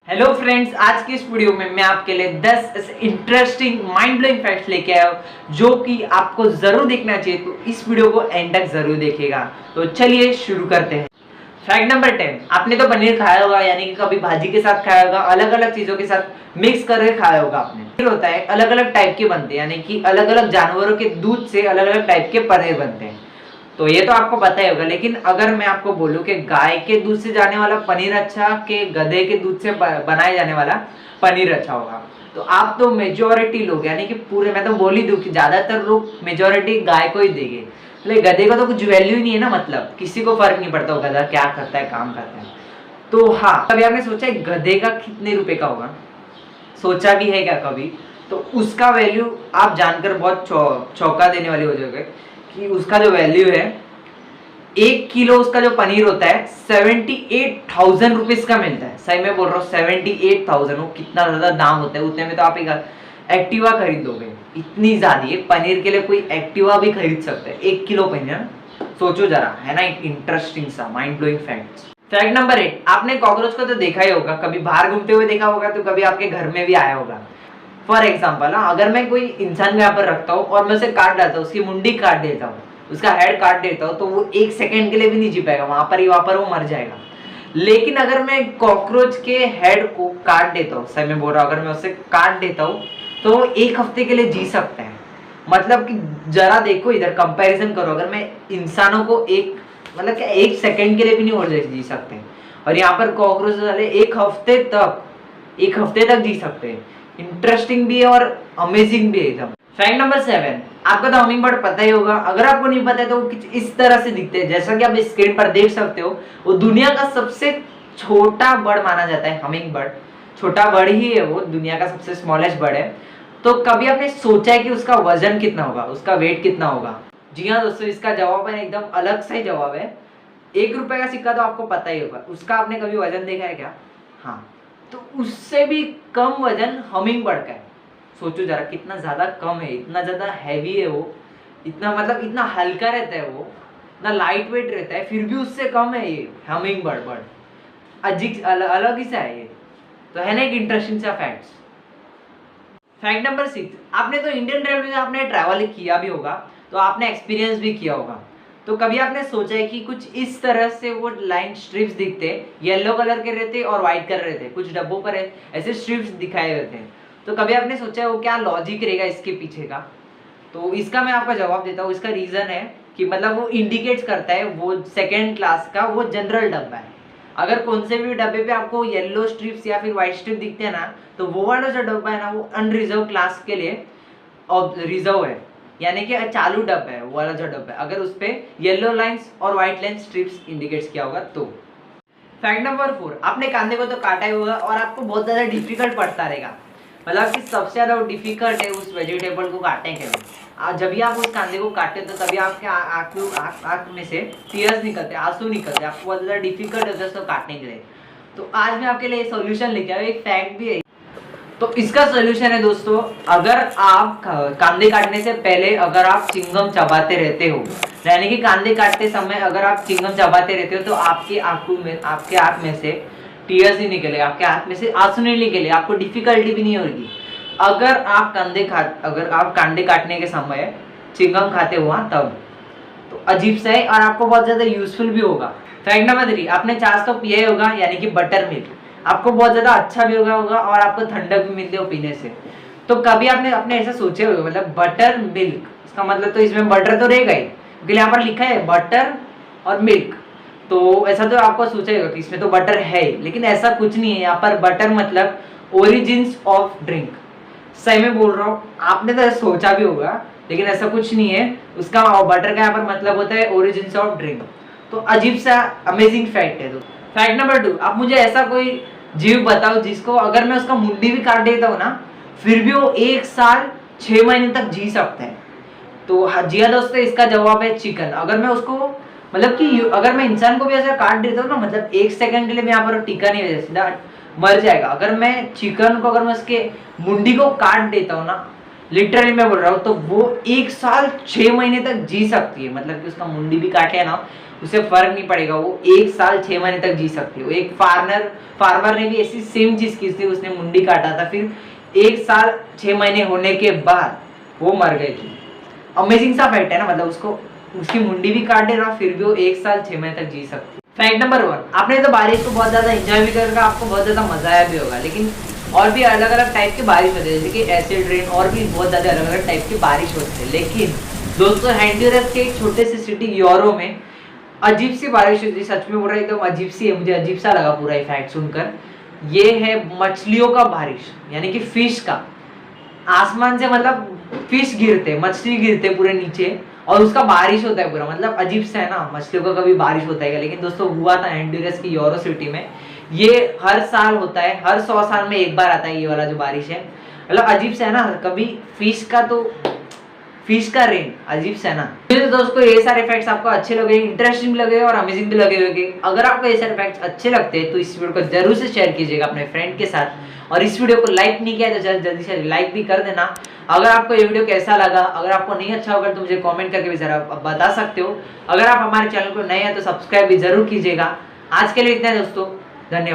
Hello friends, आज की इस वीडियो में मैं आपके लिए 10 इंटरेस्टिंग माइंड ब्लोइंग फैक्ट्स लेके आया हूँ जो कि आपको जरूर देखना चाहिए। तो इस वीडियो को एंड तक जरूर देखिएगा। तो चलिए शुरू करते हैं। फैक्ट नंबर 10, आपने तो पनीर खाया होगा, यानी कि कभी भाजी के साथ खाया होगा, अलग अलग चीजों के साथ मिक्स करके खाया होगा आपने। पनीर होता है अलग अलग टाइप के बनते हैं, यानी कि अलग अलग जानवरों के दूध से अलग अलग टाइप के पनीर बनते हैं। तो ये तो आपको पता ही होगा, लेकिन अगर मैं आपको बोलूं कि गाय के दूध से जाने वाला पनीर अच्छा कि गधे के दूध से बनाए जाने वाला पनीर अच्छा होगा, तो आप तो मेजोरिटी लोग, यानी कि पूरे, मैं तो बोल ही दूं कि ज्यादातर लोग मेजोरिटी गाय को ही देंगे। लेकिन गधे का तो कुछ वैल्यू ही नहीं है ना, मतलब किसी को फर्क नहीं पड़ता गधा क्या करता है, काम करता है। तो हाँ, कभी आपने सोचा है गधे का कितने रुपए का होगा? सोचा भी है क्या कभी? तो उसका वैल्यू आप जानकर बहुत चौंका देने वाले हो जाओगे कि उसका जो वैल्यू है, 1 किलो उसका जो पनीर होता है 78,000 रुपीज का मिलता है। सही में बोल रहा हूँ, 78,000। वो कितना ज्यादा दाम होता है, उतने में तो आप एक एक्टिवा खरीद दोगे। इतनी ज्यादा एक पनीर के लिए कोई एक्टिवा भी खरीद सकता है, 1 किलो पनीर। सोचो जरा, है ना एक इंटरेस्टिंग सा mind blowing fact. Fact number 8, आपने कॉकरोच को तो देखा ही होगा, कभी बाहर घूमते हुए देखा होगा, तो कभी आपके घर में भी आया होगा। फॉर एग्जाम्पल, अगर मैं कोई इंसान को यहाँ पर रखता हूँ और मैं उसे काट डालता हूँ, उसकी मुंडी काट देता हूँ, उसका हेड काट देता हूँ, तो वो 1 सेकेंड के लिए भी नहीं जी पाएगा, वहां पर वो मर जाएगा। लेकिन अगर मैं कॉकरोच के हेड को काट देता हूँ, सही में बोल रहा हूँ, अगर मैं उसे काट देता हूँ तो वो 1 हफ्ते के लिए जी सकता है। मतलब कि जरा देखो इधर, कंपैरिजन करो, अगर मैं इंसानों को मतलब क्या 1 सेकेंड के लिए भी नहीं और जी सकते, और यहाँ पर कॉकरोच वाले 1 हफ्ते तक जी सकते हैं। इंटरेस्टिंग भी है और अमेजिंग भी है एकदम। फैक्ट नंबर 7, आपको तो हमिंग बर्ड पता ही होगा। अगर आपको नहीं पता है तो वो कुछ इस तरह से दिखते हैं, जैसा कि आप स्क्रीन पर देख सकते हो। वो दुनिया का सबसे छोटा बर्ड माना जाता है, हमिंग बर्ड। छोटा बर्ड ही है वो, दुनिया का सबसे स्मॉलेस्ट बर्ड है। तो कभी आपने सोचा है कि उसका वजन कितना होगा, उसका वेट कितना होगा? जी हाँ दोस्तों, इसका जवाब है एकदम अलग सा ही जवाब है। 1 रुपए का सिक्का तो आपको पता ही होगा, उसका आपने कभी वजन देखा है क्या? हाँ, तो उससे भी कम वजन हमिंग बर्ड का है। सोचो जरा कितना ज्यादा कम है, इतना ज्यादा हैवी है वो, इतना मतलब इतना हल्का रहता है वो, इतना लाइट वेट रहता है, फिर भी उससे कम है ये हमिंग बर्ड। अजीब अलग ही सा है ये। तो है ना एक इंटरेस्टिंग सा फैक्ट्स। फैक्ट नंबर 6, आपने तो इंडियन रेलवे में आपने ट्रैवल किया भी होगा, तो आपने एक्सपीरियंस भी किया होगा। तो कभी आपने सोचा है कि कुछ इस तरह से वो लाइन स्ट्रिप्स दिखते, येलो कलर के रहते और व्हाइट कलर रहते, कुछ डब्बों पर ऐसे स्ट्रिप्स दिखाए रहते हैं। तो कभी आपने सोचा है वो क्या लॉजिक रहेगा इसके पीछे का? तो इसका मैं आपका जवाब देता हूँ। इसका रीजन है कि मतलब वो इंडिकेट्स करता है वो सेकेंड क्लास का वो जनरल डब्बा है। अगर कौन से भी डब्बे पे आपको येलो स्ट्रिप्स या फिर व्हाइट स्ट्रिप दिखते हैं ना, तो वो वाला जो डब्बा है ना, वो अनरिजर्व क्लास के लिए रिजर्व है, यानी कि चालू डब्बा है वो वाला जो डब्बा है, अगर उस पे येलो लाइंस और व्हाइट लाइन स्ट्रिप्स इंडिकेट्स किया होगा तो। फैक्ट नंबर 4, आपने कांदे को तो काटा ही होगा और आपको बहुत ज्यादा डिफिकल्ट पड़ता रहेगा, मतलब कि सबसे ज्यादा डिफिकल्ट है उस वेजिटेबल को काटने के लिए। जब भी आप उस कांदे को काटते हो तो तभी आपके आंख में से टीयर्स निकलते हैं, आंसू निकलते हैं, आपको बहुत ज्यादा डिफिकल्ट होता है उसको काटने के लिए। तो आज मैं आपके लिए सोल्यूशन लेके आया हूं, एक फैक्ट भी है। तो इसका सोल्यूशन है दोस्तों, अगर आप कांदे काटने से पहले अगर आप चिंगम चबाते रहते हो, यानी कि कांदे काटते समय अगर आप चिंगम चबाते रहते हो, तो आपके आंख में से टीयर्स नहीं निकले, आपके आंख में से आंसू नहीं निकले, आपको डिफिकल्टी भी नहीं होगी। अगर आप कांदे काटने के समय चिंगम खाते हो तब, तो अजीब सा है और आपको बहुत ज्यादा यूजफुल भी होगा। फैक्ट नंबर 3, आपने चाय तो पिया ही होगा, यानी कि बटर मिल्क। आपको बहुत ज्यादा अच्छा भी होगा और आपको ठंडक भी मिलती है पीने से। तो कभी आपने अपने ऐसा सोचे हुए, मतलब बटर मिल्क, इसका मतलब तो इसमें बटर तो रहेगा ही, क्योंकि यहाँ पर लिखा है बटर और मिल्क। तो ऐसा तो आपको सोचेगा कि इसमें तो बटर है, लेकिन ऐसा कुछ नहीं है। यहाँ पर बटर मतलब ओरिजिन्स ऑफ ड्रिंक। सही में बोल रहा हूँ, आपने तो सोचा भी होगा, लेकिन ऐसा कुछ नहीं है। उसका बटर का यहाँ पर मतलब होता है ओरिजिन्स ऑफ ड्रिंक। तो अजीब सा अमेजिंग फैक्ट है। तो फैक्ट नंबर 2, आप मुझे ऐसा कोई जीव बताओ जिसको अगर मैं उसका मुंडी भी काट देता हूँ ना, फिर भी वो 1 साल 6 महीने तक जी सकते हैं। तो जी हाँ दोस्तों, इसका जवाब है चिकन। अगर मैं उसको, मतलब कि अगर मैं इंसान को भी ऐसा काट देता हूँ ना, मतलब 1 सेकंड के लिए मैं यहाँ पर टीका नहीं है, सीधा मर जाएगा। अगर मैं चिकन को, अगर मैं उसके मुंडी को काट देता हूँ ना, लिटरली मैं बोल रहा हूँ, तो वो 1 साल 6 महीने तक जी सकती है। मतलब कि उसका मुंडी भी काटे ना, उसे फर्क नहीं पड़ेगा, वो 1 साल 6 महीने तक जी सकती है। एक फार्मर ने भी ऐसी सेम चीज की थी, उसने मुंडी काटा था, फिर 1 साल 6 महीने होने के बाद वो मर गई थी। अमेजिंग सा फैक्ट है ना, मतलब उसको उसकी मुंडी भी काट दे रहा, फिर भी वो 1 साल 6 महीने तक जी सकती है। फैक्ट नंबर 1, आपने तो बारिश को बहुत ज्यादा एंजॉय भी करेगा, आपको बहुत ज्यादा मजा आया भी होगा, लेकिन और भी अलग अलग टाइप की बारिश होती है, जैसे कि एसिड रेन, और भी बहुत ज्यादा अलग अलग टाइप की बारिश होती है। लेकिन दोस्तों होंडुरास के एक छोटे से सिटी यूरो में अजीब सी बारिश होती है, सच में बोल रहा है एकदम अजीब सी है, मुझे अजीब सा लगा पूरा फैक्ट सुनकर। ये है मछलियों का बारिश, यानी कि फिश का। आसमान से मतलब फिश गिरते, मछली गिरते पूरे नीचे, और उसका बारिश होता है पूरा, मतलब अजीब सा है ना, मछलियों का कभी बारिश होता है। लेकिन दोस्तों हुआ था होंडुरास की यूरो सिटी में। ये हर साल होता है, हर 100 साल में एक बार आता है ये वाला जो बारिश है। मतलब अजीब सा है ना, कभी फिश का रेन, अजीब सा है ना। तो दोस्तों ये सारे फैक्ट्स आपको अच्छे लगे, इंटरेस्टिंग लगे और अमेजिंग भी लगे होंगे। अगर आपको ये सारे फैक्ट्स अच्छे लगते हैं तो इस वीडियो को जरूर से शेयर कीजिएगा अपने फ्रेंड के साथ, और इस वीडियो को लाइक नहीं किया तो जल्दी से लाइक भी कर देना। अगर आपको ये वीडियो कैसा लगा, अगर आपको नहीं अच्छा होगा तो मुझे कमेंट करके भी जरा बता सकते हो। अगर आप हमारे चैनल को नए हैं तो सब्सक्राइब भी जरूर कीजिएगा। आज के लिए इतना है दोस्तों, धन्यवाद।